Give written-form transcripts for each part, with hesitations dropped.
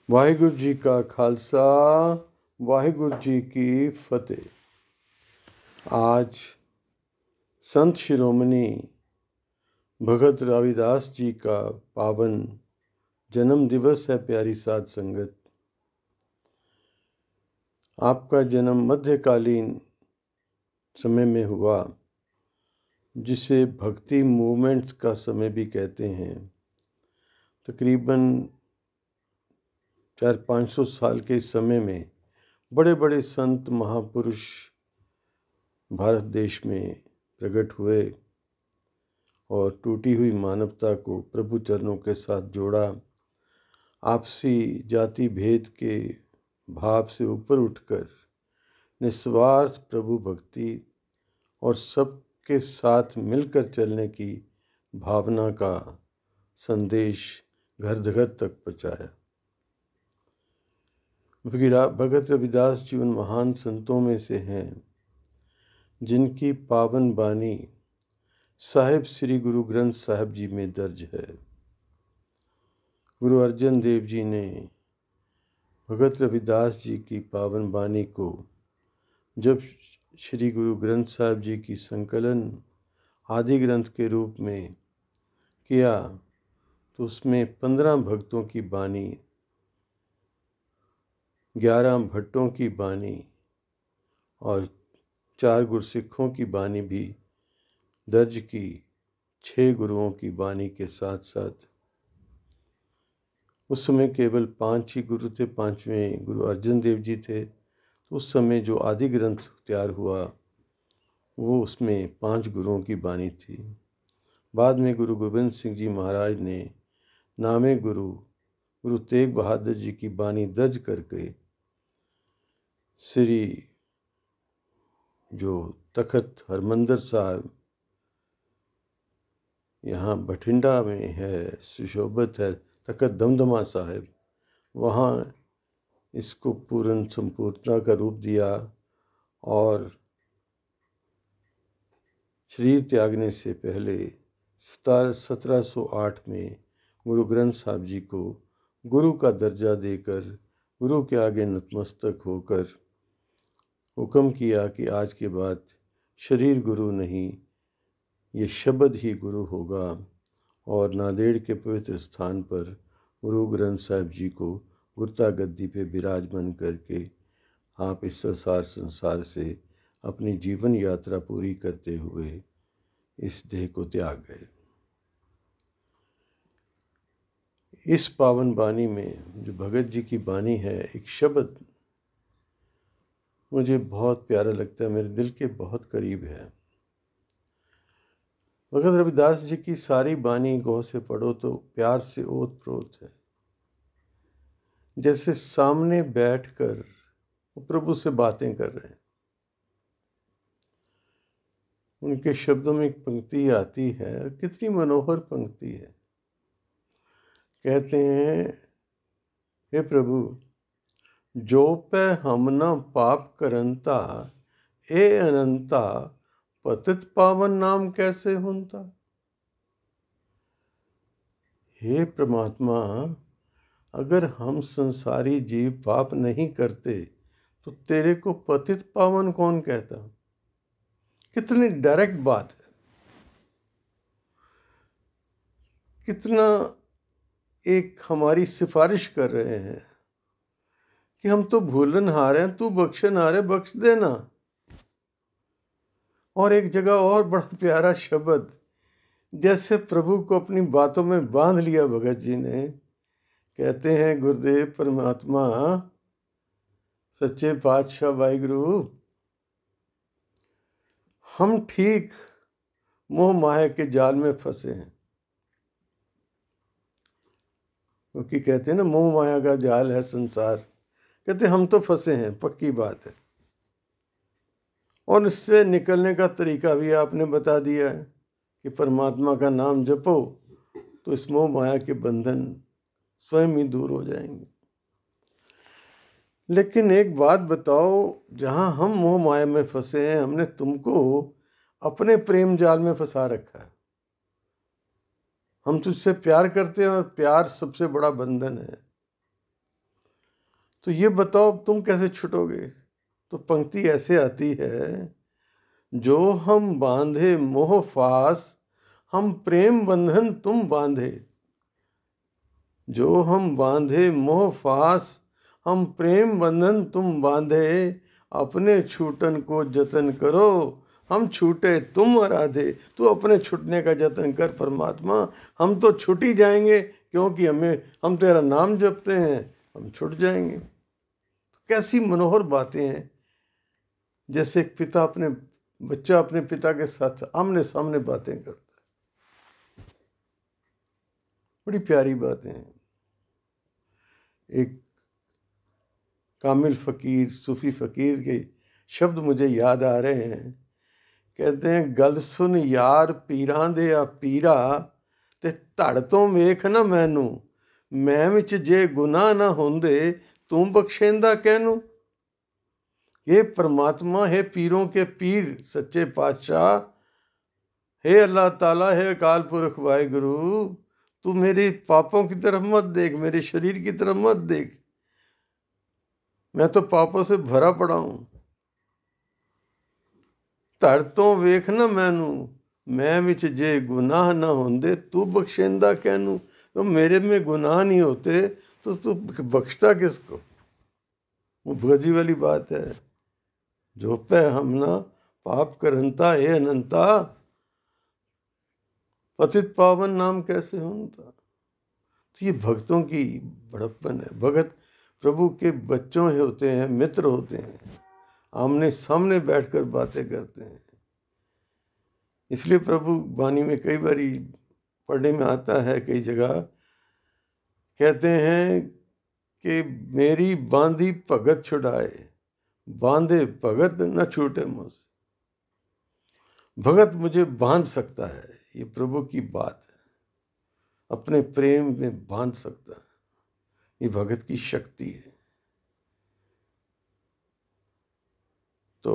वाहिगुरु जी का खालसा, वाहिगुरु जी की फतेह। आज संत शिरोमणि भगत रविदास जी का पावन जन्म दिवस है। प्यारी साध संगत, आपका जन्म मध्यकालीन समय में हुआ, जिसे भक्ति मूवमेंट्स का समय भी कहते हैं। तकरीबन 400-500 साल के समय में बड़े बड़े संत महापुरुष भारत देश में प्रकट हुए और टूटी हुई मानवता को प्रभु चरणों के साथ जोड़ा। आपसी जाति भेद के भाव से ऊपर उठकर निस्वार्थ प्रभु भक्ति और सबके साथ मिलकर चलने की भावना का संदेश घर घर तक पहुँचाया। भगत रविदास जी उन महान संतों में से हैं जिनकी पावन बानी साहिब श्री गुरु ग्रंथ साहिब जी में दर्ज है। गुरु अर्जन देव जी ने भगत रविदास जी की पावन बानी को जब श्री गुरु ग्रंथ साहिब जी की संकलन आदि ग्रंथ के रूप में किया तो उसमें 15 भक्तों की बानी, 11 भट्टों की बानी और 4 गुरसिखों की बानी भी दर्ज की। 6 गुरुओं की बानी के साथ साथ उस समय केवल 5 ही गुरु थे। 5वें गुरु अर्जन देव जी थे। तो उस समय जो आदि ग्रंथ तैयार हुआ वो उसमें 5 गुरुओं की बानी थी। बाद में गुरु गोबिंद सिंह जी महाराज ने नामे गुरु तेग बहादुर जी की बानी दर्ज करके श्री जो तखत हरमंदिर साहब यहाँ बठिंडा में है, सुशोभित है, तखत दमदमा साहिब, वहाँ इसको पूर्ण संपूर्णता का रूप दिया और शरीर त्यागने से पहले 1708 में गुरु ग्रंथ साहिब जी को गुरु का दर्जा देकर गुरु के आगे नतमस्तक होकर हुक्म किया कि आज के बाद शरीर गुरु नहीं, ये शब्द ही गुरु होगा। और नांदेड़ के पवित्र स्थान पर गुरु ग्रंथ साहिब जी को गुरता गद्दी पे विराजमान करके आप इस संसार से अपनी जीवन यात्रा पूरी करते हुए इस देह को त्याग गए। इस पावन बानी में जो भगत जी की बानी है, एक शब्द मुझे बहुत प्यारा लगता है, मेरे दिल के बहुत करीब है। भगत रविदास जी की सारी बानी गौर से पढ़ो तो प्यार से ओत प्रोत है, जैसे सामने बैठकर वो प्रभु से बातें कर रहे हैं। उनके शब्दों में एक पंक्ति आती है, कितनी मनोहर पंक्ति है। कहते हैं, हे प्रभु, जो पे हम न पाप करंता, ए अनंता, पतित पावन नाम कैसे हुनता। हे परमात्मा, अगर हम संसारी जीव पाप नहीं करते तो तेरे को पतित पावन कौन कहता। कितनी डायरेक्ट बात है, कितना एक हमारी सिफारिश कर रहे हैं कि हम तो भूलनहार हैं, तू बख्शनहार है, बख्श देना। और एक जगह और बड़ा प्यारा शब्द, जैसे प्रभु को अपनी बातों में बांध लिया भगत जी ने। कहते हैं, गुरुदेव परमात्मा सच्चे पातशाह वाहिगुरु, हम ठीक मोह माया के जाल में फंसे हैं। क्योंकि कहते हैं ना, मोह माया का जाल है संसार। कहते हम तो फंसे हैं, पक्की बात है। और इससे निकलने का तरीका भी आपने बता दिया है कि परमात्मा का नाम जपो तो इस मोह माया के बंधन स्वयं ही दूर हो जाएंगे। लेकिन एक बात बताओ, जहां हम मोह माया में फंसे हैं, हमने तुमको अपने प्रेम जाल में फंसा रखा है। हम तुझसे प्यार करते हैं और प्यार सबसे बड़ा बंधन है। तो ये बताओ तुम कैसे छुटोगे? तो पंक्ति ऐसे आती है, जो हम बांधे मोह फास, हम प्रेम बंधन तुम बांधे। जो हम बांधे मोह फास, हम प्रेम बंधन तुम बांधे। अपने छूटन को जतन करो, हम छूटे तुम आराधे। तू अपने छूटने का जतन कर परमात्मा, हम तो छूट ही जाएंगे, क्योंकि हम तेरा नाम जपते हैं, हम छूट जाएंगे। कैसी मनोहर बातें हैं, जैसे एक बच्चा अपने पिता के साथ आमने सामने बातें करता है। बड़ी प्यारी बातें हैं। एक कामिल फकीर, सूफी फकीर के शब्द मुझे याद आ रहे हैं। कहते हैं, गल सुन यार पीरां दे आ पीरा, ते धड़ तो वेख ना मैनू, मैं विच जे गुनाह ना होंदे, तू बख्शेंदा कहनू। हे परमात्मा, हे पीरों के पीर सच्चे पातशाह, हे अल्लाह ताला, हे अकाल पुरख वाहिगुरु, तू मेरे पापों की तरफ मत देख, मेरे शरीर की तरफ मत देख, मैं तो पापों से भरा पड़ा हूं। धड़ तो वेख ना मैनू, मैं विच जे गुनाह ना होंदे, तू बख्शेंदा कहनू। तो मेरे में गुनाह नहीं होते तो तू बख्शता किसको? वो भगत जी वाली बात है, जो पे हमना पाप करंता हे अनंता, पतित पावन नाम कैसे होता। तो ये भक्तों की बड़प्पन है। भगत प्रभु के बच्चों होते हैं, मित्र होते हैं, आमने सामने बैठकर बातें करते हैं। इसलिए प्रभु वाणी में कई बारी पढ़ने में आता है, कई जगह कहते हैं कि मेरी बांधी भगत छुड़ाए, बांधे भगत न छूटे मुझसे। भगत मुझे बांध सकता है, ये प्रभु की बात है, अपने प्रेम में बांध सकता है, ये भगत की शक्ति है। तो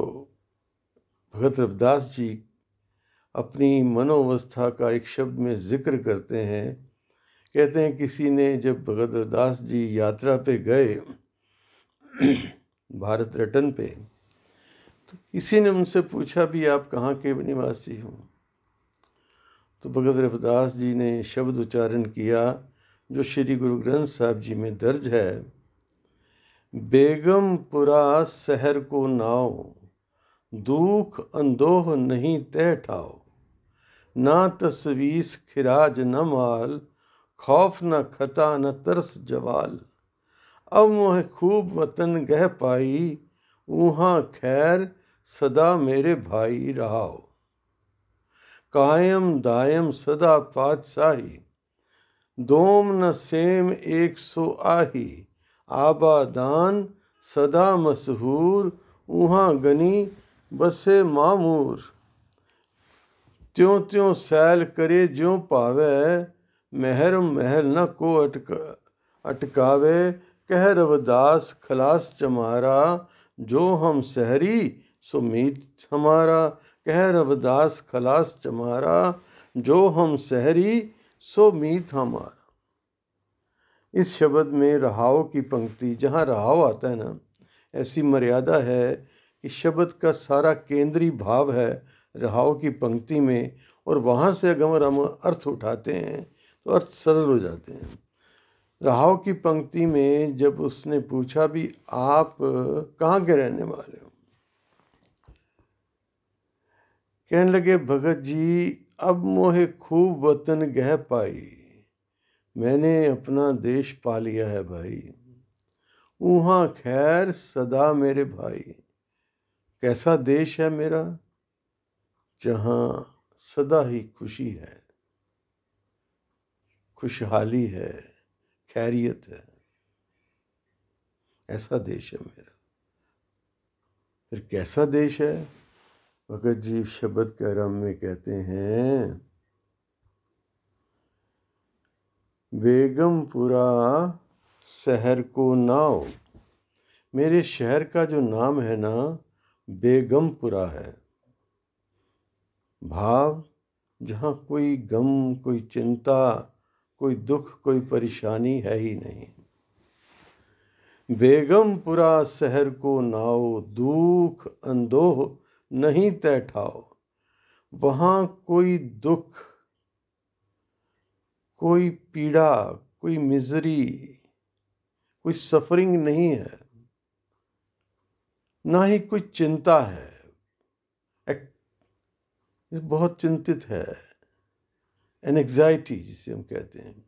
भगत रविदास जी अपनी मनोवस्था का एक शब्द में जिक्र करते हैं। कहते हैं, किसी ने जब भगत रविदास जी यात्रा पे गए भारत रत्न पे, तो किसी ने उनसे पूछा भी आप कहाँ के निवासी हो? तो भगत रविदास जी ने शब्द उच्चारण किया जो श्री गुरु ग्रंथ साहब जी में दर्ज है, बेगमपुरा शहर को नाव, दुख अंदोह नहीं तह ठाओ, ना तस्वीस खिराज न माल, खौफ न खता न तरस जवाल। अब मोह खूब वतन गह पाई, ऊहाँ खैर सदा मेरे भाई रहाओ। कायम दायम सदा पातशाही, दोम न सेम एक सो आही। आबादान सदा मशहूर, ऊहाँ गनी बसे मामूर। त्यों त्यों सैल करे ज्यों पावे, महर महल न को अटकावे। कह रविदास खलास चमारा, जो हम शहरी सो मीत हमारा। कह रविदास खलास चमारा, जो हम शहरी सो मीत हमारा। इस शब्द में रहाव की पंक्ति, जहाँ रहाव आता है ना, ऐसी मर्यादा है कि शब्द का सारा केंद्रीय भाव है रहाव की पंक्ति में, और वहाँ से अगर हम अर्थ उठाते हैं तो अर्थ सरल हो जाते हैं। रहाव की पंक्ति में जब उसने पूछा भी आप कहाँ के रहने वाले हो, कहने लगे भगत जी, अब मोहे खूब वतन गह पाई, मैंने अपना देश पा लिया है भाई। ऊहाँ खैर सदा मेरे भाई, कैसा देश है मेरा, जहाँ सदा ही खुशी है, खुशहाली है, खैरियत है, ऐसा देश है मेरा। फिर कैसा देश है? भगत जी शब्द के आरंभ में कहते हैं, बेगमपुरा शहर को नाव। मेरे शहर का जो नाम है ना, बेगमपुरा है। भाव, जहाँ कोई गम, कोई चिंता, कोई दुख, कोई परेशानी है ही नहीं। बेगमपुरा शहर को नाओ, दुख अंदोह नहीं तय ठाओ। वहाँ कोई दुख, कोई पीड़ा, कोई मिजरी, कोई सफरिंग नहीं है, ना ही कोई चिंता है। बहुत चिंतित है, एनएग्जाइटी जिसे हम कहते हैं।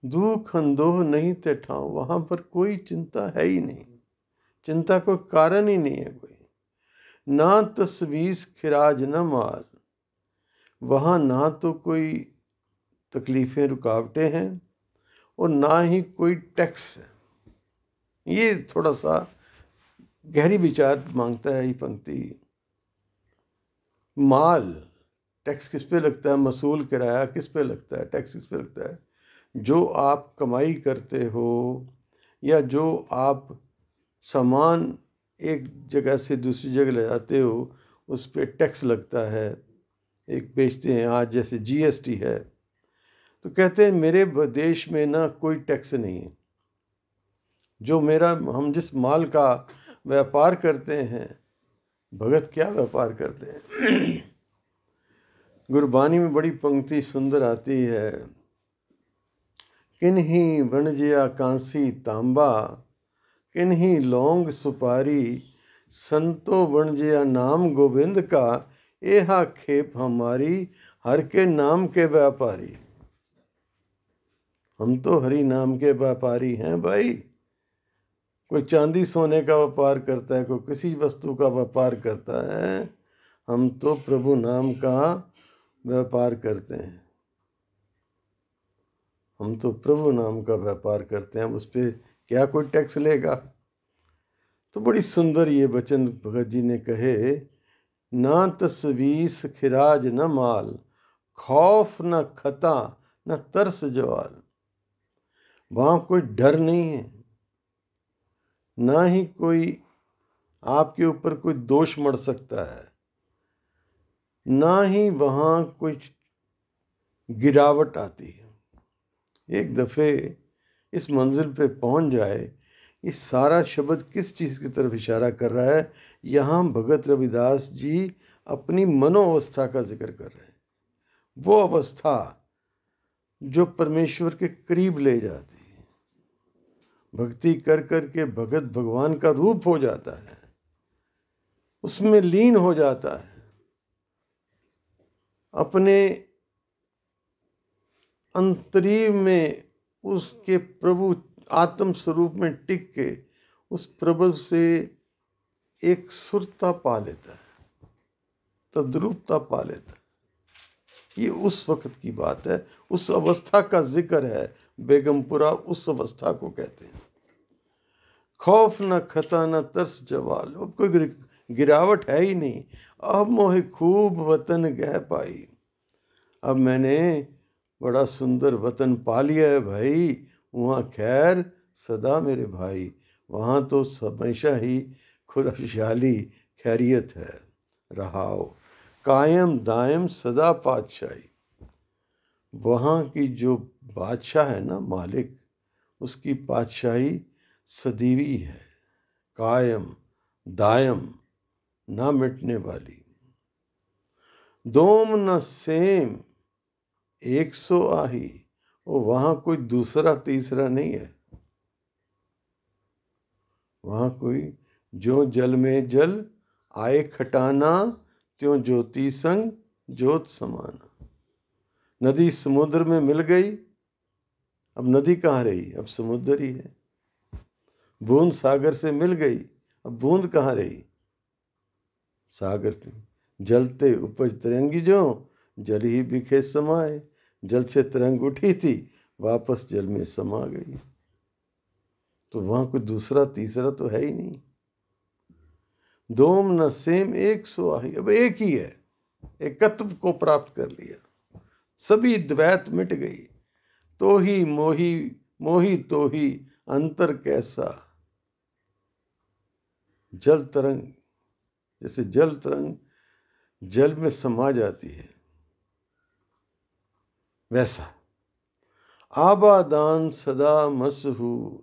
दुख अंदोह नहीं ते ठाव, वहां पर कोई चिंता है ही नहीं, चिंता कोई कारण ही नहीं है कोई। ना तस्वीस खिराज न माल, वहां ना तो कोई तकलीफें रुकावटें हैं और ना ही कोई टैक्स है। ये थोड़ा सा गहरी विचार मांगता है ये पंक्ति। माल, टैक्स किस पे लगता है? मसूल किराया किस पे लगता है? टैक्स किस पे लगता है? जो आप कमाई करते हो या जो आप सामान एक जगह से दूसरी जगह ले जाते हो, उस पे टैक्स लगता है। एक बेचते हैं आज, जैसे जीएसटी है, तो कहते हैं मेरे देश में ना कोई टैक्स नहीं है। जो हम जिस माल का व्यापार करते हैं, भगत क्या व्यापार करते हैं। गुरबानी में बड़ी पंक्ति सुंदर आती है। किन्हीं वणजिया कांसी तांबा, किन्हीं लौंग सुपारी, संतो वणजिया नाम गोविंद का, एहा खेप हमारी, हर के नाम के व्यापारी। हम तो हरि नाम के व्यापारी हैं भाई। कोई चांदी सोने का व्यापार करता है, कोई किसी वस्तु का व्यापार करता है, हम तो प्रभु नाम का व्यापार करते हैं। हम तो प्रभु नाम का व्यापार करते हैं, उस पर क्या कोई टैक्स लेगा? तो बड़ी सुंदर ये वचन भगत जी ने कहे। ना तस्वीस खिराज न माल, खौफ न खता न तरस जवाल। वहाँ कोई डर नहीं है, ना ही कोई आपके ऊपर कोई दोष मढ़ सकता है, ना ही वहाँ कोई गिरावट आती है। एक दफ़े इस मंजिल पे पहुंच जाए, ये सारा शब्द किस चीज़ की तरफ इशारा कर रहा है? यहाँ भगत रविदास जी अपनी मनोअवस्था का जिक्र कर रहे हैं। वो अवस्था जो परमेश्वर के करीब ले जाती है। भक्ति कर कर के भगत भगवान का रूप हो जाता है, उसमें लीन हो जाता है, अपने अंतरीव में उसके प्रभु आत्म स्वरूप में टिक के उस प्रभु से एक सुरता पा लेता है, तद्रूपता पा लेता है। ये उस वक्त की बात है, उस अवस्था का जिक्र है। बेगमपुरा उस अवस्था को कहते हैं। खौफ न खता न तरस जवाल, अब कोई गिरावट है ही नहीं। अब मोहे खूब वतन गह पाई, अब मैंने बड़ा सुंदर वतन पा लिया है भाई। वहाँ खैर सदा मेरे भाई, वहाँ तो हमेशा ही खुशहाली खैरियत है। रहाओ कायम दायम सदा पातशाही, वहाँ की जो बादशाह है ना, मालिक, उसकी पातशाही सदीवी है, कायम दायम, ना मिटने वाली। दोम न सेम 100 आही, और वहाँ कोई दूसरा तीसरा नहीं है। वहाँ कोई जो जल में जल आए खटाना, त्यों ज्योति संग ज्योत समाना। नदी समुद्र में मिल गई, अब नदी कहाँ रही? अब समुद्र ही है। बूंद सागर से मिल गई, अब बूंद कहाँ रही? सागर में। जलते उपज तरंगी जो, जल ही बिखे समाए। जल से तरंग उठी थी, वापस जल में समा गई। तो वहाँ कोई दूसरा तीसरा तो है ही नहीं। दोम न सेम 100 आही, अब एक ही है, एकत्व को प्राप्त कर लिया, सभी द्वैत मिट गई। तो ही मोही मोही तो ही अंतर कैसा। जल तरंग, जैसे जल तरंग जल में समा जाती है, वैसा आबादान सदा मशहूर।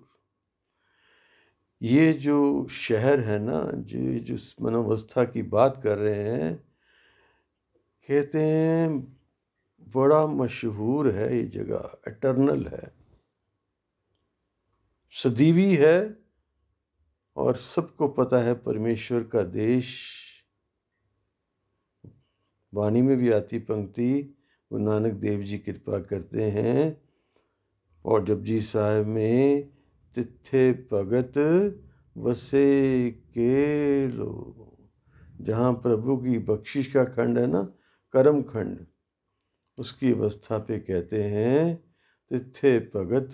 ये जो शहर है ना, जो मनोवस्था की बात कर रहे हैं, कहते हैं बड़ा मशहूर है ये जगह, एटर्नल है, सदीवी है, और सबको पता है परमेश्वर का देश। वाणी में भी आती पंक्ति, वो नानक देव जी कृपा करते हैं, और जपजी साहिब में, तिथे भगत वसे के लो, जहाँ प्रभु की बख्शिश का खंड है ना, कर्म खंड, उसकी अवस्था पे कहते हैं तिथे भगत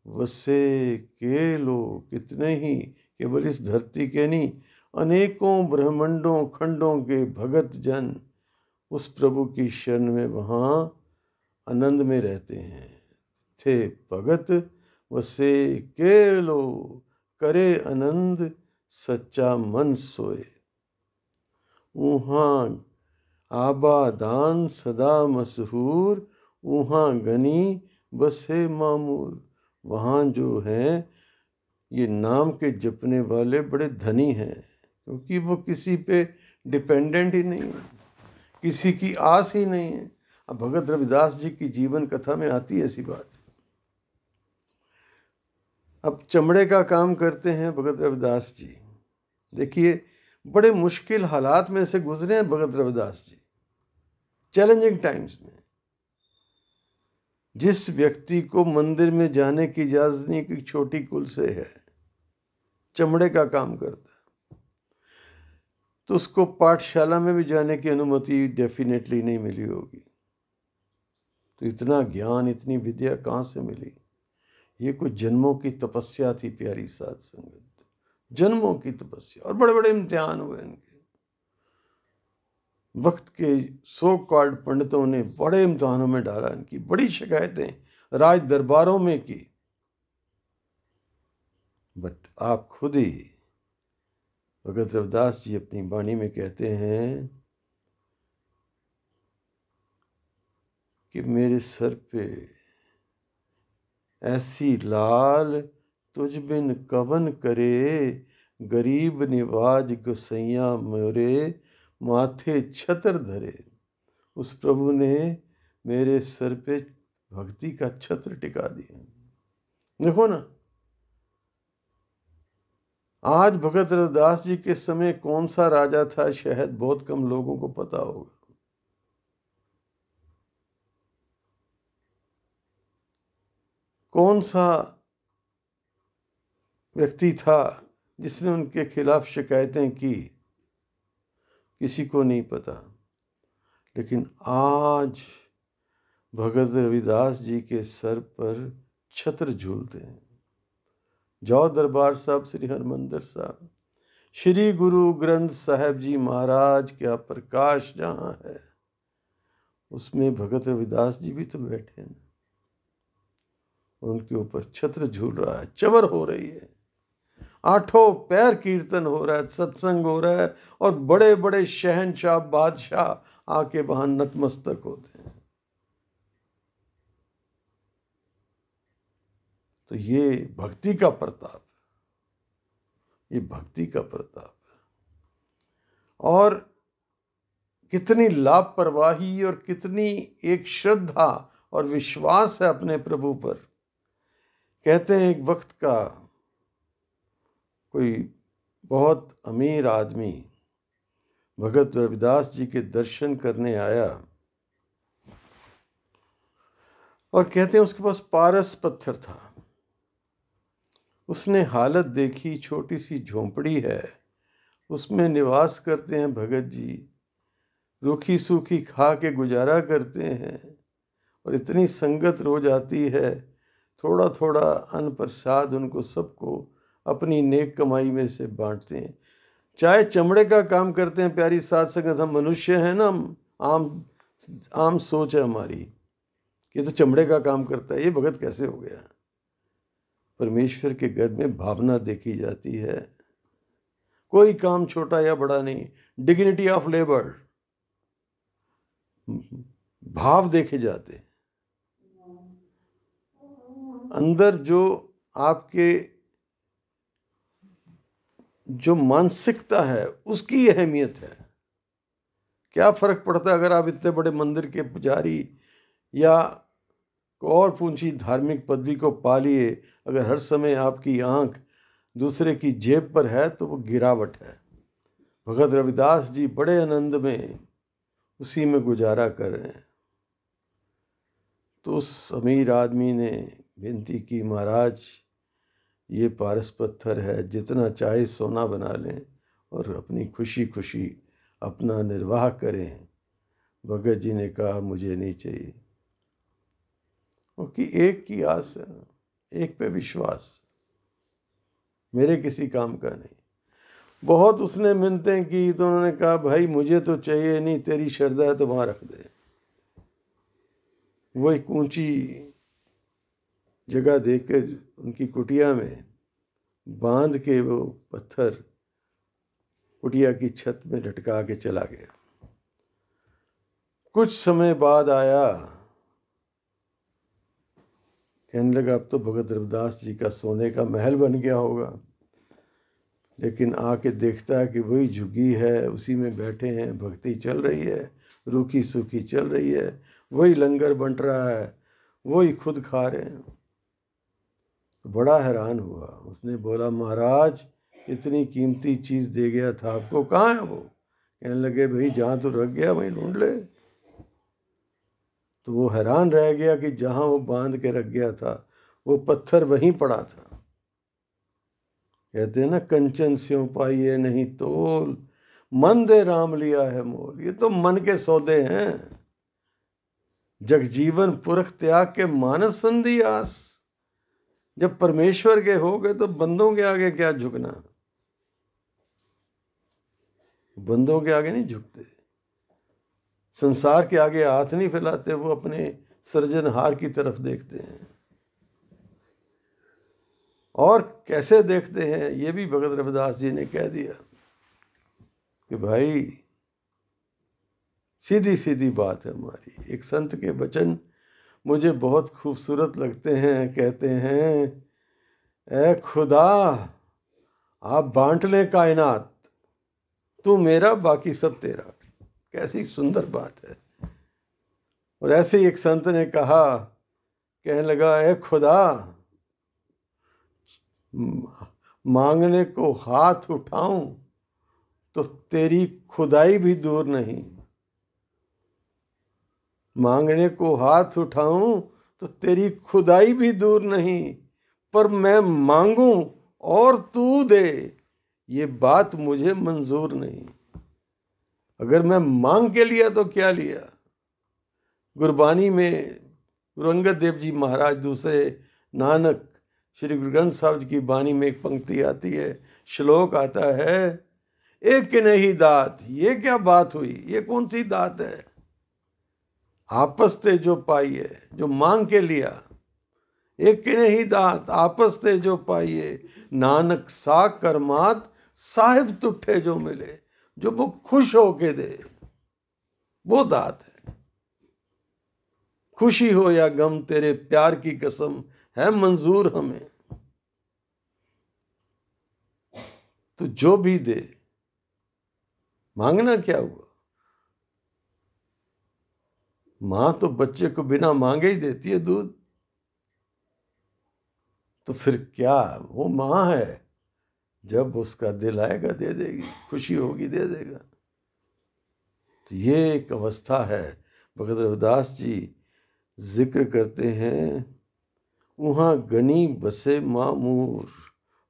वसे के लो। कितने ही, केवल इस धरती के नहीं, अनेकों ब्रह्मांडों खंडों के भगत जन उस प्रभु की शरण में वहाँ आनंद में रहते हैं। थे भगत वसे के लो, करे आनंद सच्चा मन सोए। वहाँ आबादान सदा मशहूर, वहाँ गनी बसे मामूर। वहाँ जो हैं ये नाम के जपने वाले बड़े धनी हैं, क्योंकि वो किसी पे डिपेंडेंट ही नहीं है, किसी की आस ही नहीं है। अब भगत रविदास जी की जीवन कथा में आती है ऐसी बात। अब चमड़े का काम करते हैं भगत रविदास जी। देखिए बड़े मुश्किल हालात में से गुजरे हैं भगत रविदास जी, चैलेंजिंग टाइम्स में। जिस व्यक्ति को मंदिर में जाने की इजाजत नहीं, कि छोटी कुल से है, चमड़े का काम करता है, तो उसको पाठशाला में भी जाने की अनुमति डेफिनेटली नहीं मिली होगी। तो इतना ज्ञान, इतनी विद्या कहाँ से मिली? ये कुछ जन्मों की तपस्या थी प्यारी साध संगत, जन्मों की तपस्या। और बड़े बड़े इम्तिहान हुए इनके। वक्त के सो कॉल्ड पंडितों ने बड़े इम्तिहानों में डाला, इनकी बड़ी शिकायतें राज दरबारों में की। बट आप खुद ही भगत रविदास जी अपनी वाणी में कहते हैं कि मेरे सर पे ऐसी लाल तुझ बिन कवन करे, गरीब निवाज गोसैया मोरे, माथे छत्र धरे। उस प्रभु ने मेरे सर पे भक्ति का छत्र टिका दिया। देखो ना, आज भगत रविदास जी के समय कौन सा राजा था शायद बहुत कम लोगों को पता होगा। कौन सा व्यक्ति था जिसने उनके खिलाफ शिकायतें की, किसी को नहीं पता। लेकिन आज भगत रविदास जी के सर पर छत्र झूलते हैं। जाओ दरबार साहब श्री हरमंदिर साहब, श्री गुरु ग्रंथ साहिब जी महाराज का प्रकाश जहाँ है, उसमें भगत रविदास जी भी तो बैठे हैं। उनके ऊपर छत्र झूल रहा है, चवर हो रही है, आठों पैर कीर्तन हो रहा है, सत्संग हो रहा है, और बड़े बड़े शहनशाह बादशाह आके वहां नतमस्तक होते हैं। तो ये भक्ति का प्रताप है, ये भक्ति का प्रताप है। और कितनी लापरवाही और कितनी एक श्रद्धा और विश्वास है अपने प्रभु पर। कहते हैं एक वक्त का कोई बहुत अमीर आदमी भगत रविदास जी के दर्शन करने आया, और कहते हैं उसके पास पारस पत्थर था। उसने हालत देखी, छोटी सी झोंपड़ी है, उसमें निवास करते हैं भगत जी, रूखी सूखी खा के गुजारा करते हैं, और इतनी संगत रोज आती है, थोड़ा थोड़ा अन्न प्रसाद उनको सबको अपनी नेक कमाई में से बांटते हैं। चाहे चमड़े का काम करते हैं प्यारी साध संगत, हम मनुष्य हैं ना, हम आम सोच है हमारी कि तो चमड़े का काम करता है, ये भगत कैसे हो गया? परमेश्वर के घर में भावना देखी जाती है, कोई काम छोटा या बड़ा नहीं, डिग्निटी ऑफ लेबर, भाव देखे जाते हैं। अंदर जो आपके जो मानसिकता है उसकी अहमियत है। क्या फ़र्क पड़ता है अगर आप इतने बड़े मंदिर के पुजारी या और ऊंची धार्मिक पदवी को पा लिए, अगर हर समय आपकी आंख दूसरे की जेब पर है तो वो गिरावट है। भगत रविदास जी बड़े आनंद में उसी में गुजारा कर रहे हैं। तो उस अमीर आदमी ने विनती की, महाराज ये पारस पत्थर है, जितना चाहे सोना बना लें और अपनी खुशी खुशी अपना निर्वाह करें। भगत जी ने कहा मुझे नहीं चाहिए, क्योंकि एक की आस है ना, एक पे विश्वास, मेरे किसी काम का नहीं। बहुत उसने मिन्नतें की तो उन्होंने कहा भाई मुझे तो चाहिए नहीं, तेरी श्रद्धा है तो वहाँ रख दे। वो एक ऊंची जगह देकर उनकी कुटिया में बांध के वो पत्थर कुटिया की छत में लटका के चला गया। कुछ समय बाद आया, कहने लगा अब तो भगत रविदास जी का सोने का महल बन गया होगा। लेकिन आके देखता है कि वही झुग्गी है, उसी में बैठे हैं, भक्ति चल रही है, रूखी सूखी चल रही है, वही लंगर बंट रहा है, वही खुद खा रहे हैं। तो बड़ा हैरान हुआ। उसने बोला महाराज इतनी कीमती चीज़ दे गया था आपको, कहाँ है वो? कहने लगे भाई जहाँ तो रख गया वहीं ढूंढ ले। तो वो हैरान रह गया कि जहाँ वो बांध के रख गया था वो पत्थर वहीं पड़ा था। कहते हैं ना, कंचन स्यों पाइए नहीं तोल, मन दे राम लिया है मोल। ये तो मन के सौदे हैं। जगजीवन पुरख त्याग के मानस संधि आस। जब परमेश्वर के हो गए तो बंदों के आगे क्या झुकना? बंदों के आगे नहीं झुकते, संसार के आगे हाथ नहीं फैलाते, वो अपने सृजनहार की तरफ देखते हैं। और कैसे देखते हैं ये भी भगत रविदास जी ने कह दिया कि भाई सीधी सीधी बात है हमारी। एक संत के वचन मुझे बहुत खूबसूरत लगते हैं। कहते हैं, ए खुदा आप बांट लें कायनात, तू मेरा बाकी सब तेरा। कैसी सुंदर बात है। और ऐसे ही एक संत ने कहा, कहने लगा ए खुदा मांगने को हाथ उठाऊं तो तेरी खुदाई भी दूर नहीं। मांगने को हाथ उठाऊं तो तेरी खुदाई भी दूर नहीं, पर मैं मांगूं और तू दे ये बात मुझे मंजूर नहीं। अगर मैं मांग के लिया तो क्या लिया? गुरबानी में गुरु अंगद देव जी महाराज दूसरे नानक श्री गुरु ग्रंथ साहब जी की बानी में एक पंक्ति आती है, श्लोक आता है, एक नहीं दात। ये क्या बात हुई? ये कौन सी दात है? आपस ते जो पाइए, जो मांग के लिया। एक नहीं दात आपस ते जो पाइए, नानक सा करमात साहिब तुठे जो मिले। जो वो खुश होके दे वो दात है। खुशी हो या गम तेरे प्यार की कसम है मंजूर हमें। तो जो भी दे, मांगना क्या हुआ? मां तो बच्चे को बिना मांगे ही देती है दूध। तो फिर क्या, वो मां है, जब उसका दिल आएगा दे देगी, खुशी होगी दे देगा। तो ये एक अवस्था है। भगत रविदास जी जिक्र करते हैं, वहाँ गनी बसे मामूर।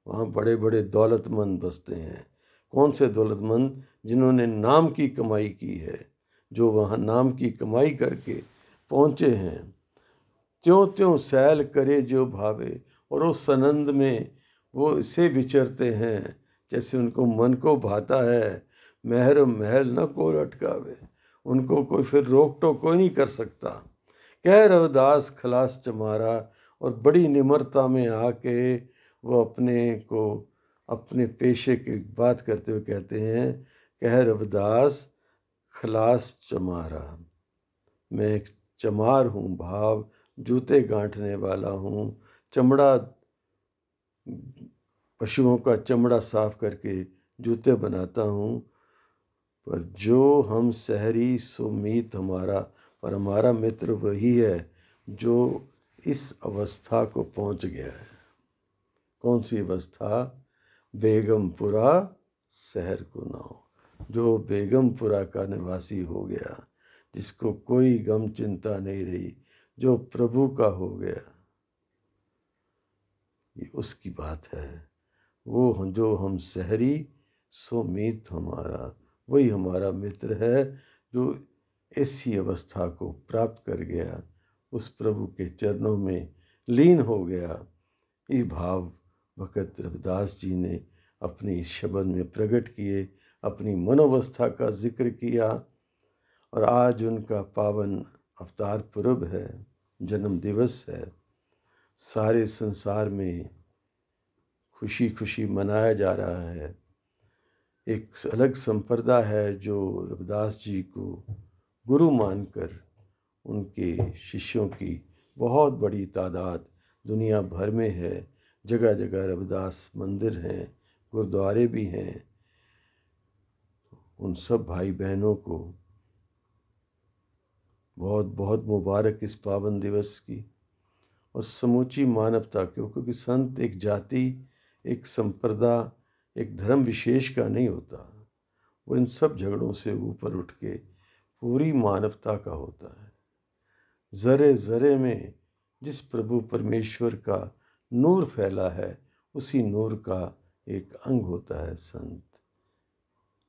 वहाँ बड़े बड़े दौलतमंद बसते हैं। कौन से दौलतमंद? जिन्होंने नाम की कमाई की है, जो वहाँ नाम की कमाई करके पहुँचे हैं। त्यों त्यों सैल करे जो भावे। और उस सनंद में वो इसे विचरते हैं जैसे उनको मन को भाता है। महर महल न को अटकावे। उनको कोई फिर रोक टोक कोई नहीं कर सकता। कह रविदास खलास चमारा। और बड़ी निम्रता में आके वो अपने को अपने पेशे की बात करते हुए कहते हैं, कह रविदास खलास चमारा। मैं एक चमार हूँ भाव, जूते गांठने वाला हूँ, चमड़ा पशुओं का चमड़ा साफ करके जूते बनाता हूँ, पर जो हम सहरी सो मीत हमारा, पर हमारा मित्र वही है जो इस अवस्था को पहुँच गया है। कौन सी अवस्था? बेगमपुरा शहर को ना हो। जो बेगमपुरा का निवासी हो गया, जिसको कोई गम चिंता नहीं रही, जो प्रभु का हो गया, ये उसकी बात है। वो जो हम सहरी सो मीत हमारा, वही हमारा मित्र है जो ऐसी अवस्था को प्राप्त कर गया, उस प्रभु के चरणों में लीन हो गया। ये भाव भगत रविदास जी ने अपने इस शब्द में प्रकट किए, अपनी मनोवस्था का जिक्र किया। और आज उनका पावन अवतार पुरब है, जन्म दिवस है। सारे संसार में खुशी खुशी मनाया जा रहा है। एक अलग संप्रदाय है जो रविदास जी को गुरु मानकर उनके शिष्यों की बहुत बड़ी तादाद दुनिया भर में है। जगह जगह रविदास मंदिर हैं, गुरुद्वारे भी हैं। उन सब भाई बहनों को बहुत बहुत मुबारक इस पावन दिवस की, और समूची मानवता को, क्योंकि संत एक जाति, एक संप्रदाय, एक धर्म विशेष का नहीं होता। वो इन सब झगड़ों से ऊपर उठ के पूरी मानवता का होता है। ज़रे ज़रे में जिस प्रभु परमेश्वर का नूर फैला है, उसी नूर का एक अंग होता है संत।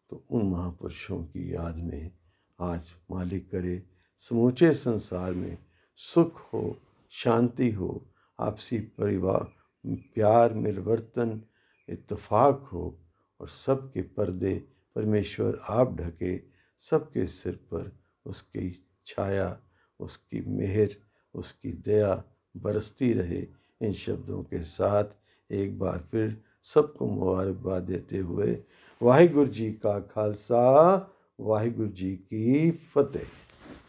तो उन महापुरुषों की याद में आज मालिक करे समूचे संसार में सुख हो, शांति हो, आपसी परिवार प्यार मिलवर्तन इत्तेफाक हो, और सबके पर्दे परमेश्वर आप ढके, सबके सिर पर उसकी छाया, उसकी मेहर, उसकी दया बरसती रहे। इन शब्दों के साथ एक बार फिर सबको मुबारकबाद देते हुए वाहिगुरु जी का खालसा, वाहिगुरु जी की फतेह।